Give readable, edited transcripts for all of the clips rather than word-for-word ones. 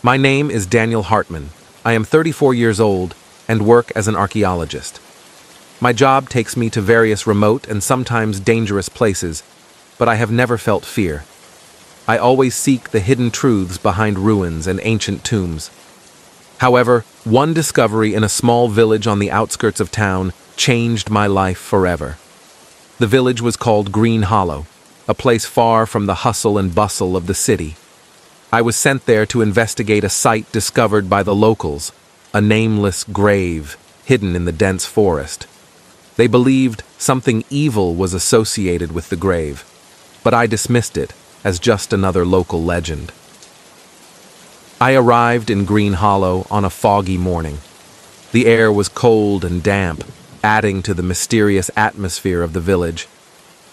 My name is Daniel Hartman. I am 34 years old and work as an archaeologist. My job takes me to various remote and sometimes dangerous places, but I have never felt fear. I always seek the hidden truths behind ruins and ancient tombs. However, one discovery in a small village on the outskirts of town changed my life forever. The village was called Green Hollow, a place far from the hustle and bustle of the city. I was sent there to investigate a site discovered by the locals, a nameless grave hidden in the dense forest. They believed something evil was associated with the grave, but I dismissed it as just another local legend. I arrived in Green Hollow on a foggy morning. The air was cold and damp, adding to the mysterious atmosphere of the village.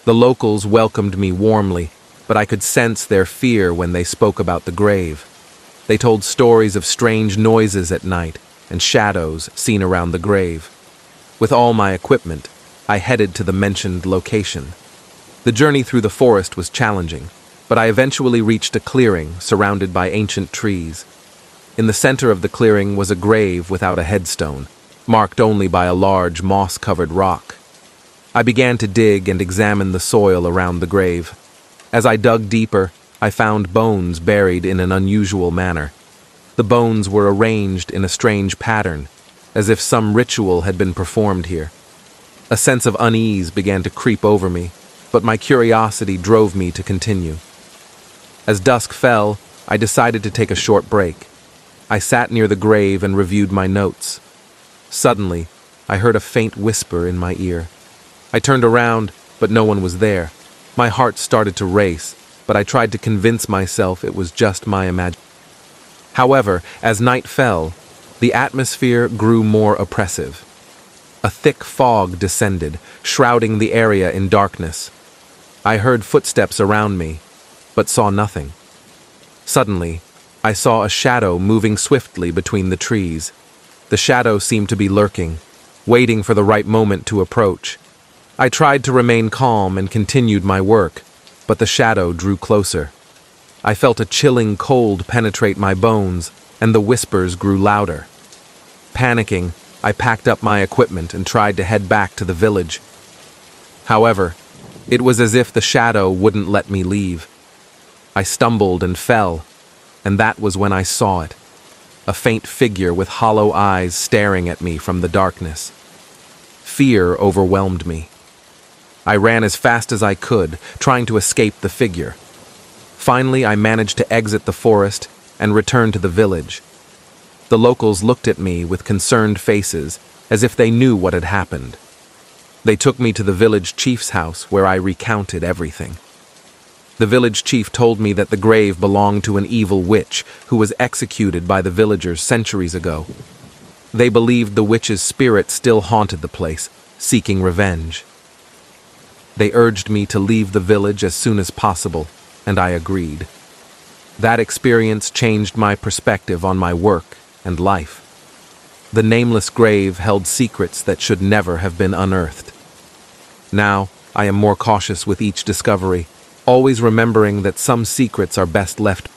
The locals welcomed me warmly, but I could sense their fear when they spoke about the grave. They told stories of strange noises at night and shadows seen around the grave. With all my equipment, I headed to the mentioned location. The journey through the forest was challenging, but I eventually reached a clearing surrounded by ancient trees. In the center of the clearing was a grave without a headstone, marked only by a large moss-covered rock. I began to dig and examine the soil around the grave. As I dug deeper, I found bones buried in an unusual manner. The bones were arranged in a strange pattern, as if some ritual had been performed here. A sense of unease began to creep over me, but my curiosity drove me to continue. As dusk fell, I decided to take a short break. I sat near the grave and reviewed my notes. Suddenly, I heard a faint whisper in my ear. I turned around, but no one was there. My heart started to race, but I tried to convince myself it was just my imagination. However, as night fell, the atmosphere grew more oppressive. A thick fog descended, shrouding the area in darkness. I heard footsteps around me, but saw nothing. Suddenly, I saw a shadow moving swiftly between the trees. The shadow seemed to be lurking, waiting for the right moment to approach. I tried to remain calm and continued my work, but the shadow drew closer. I felt a chilling cold penetrate my bones, and the whispers grew louder. Panicking, I packed up my equipment and tried to head back to the village. However, it was as if the shadow wouldn't let me leave. I stumbled and fell, and that was when I saw it. A faint figure with hollow eyes staring at me from the darkness. Fear overwhelmed me. I ran as fast as I could, trying to escape the figure. Finally, I managed to exit the forest and return to the village. The locals looked at me with concerned faces, as if they knew what had happened. They took me to the village chief's house, where I recounted everything. The village chief told me that the grave belonged to an evil witch who was executed by the villagers centuries ago. They believed the witch's spirit still haunted the place, seeking revenge. They urged me to leave the village as soon as possible, and I agreed. That experience changed my perspective on my work and life. The nameless grave held secrets that should never have been unearthed. Now, I am more cautious with each discovery, always remembering that some secrets are best left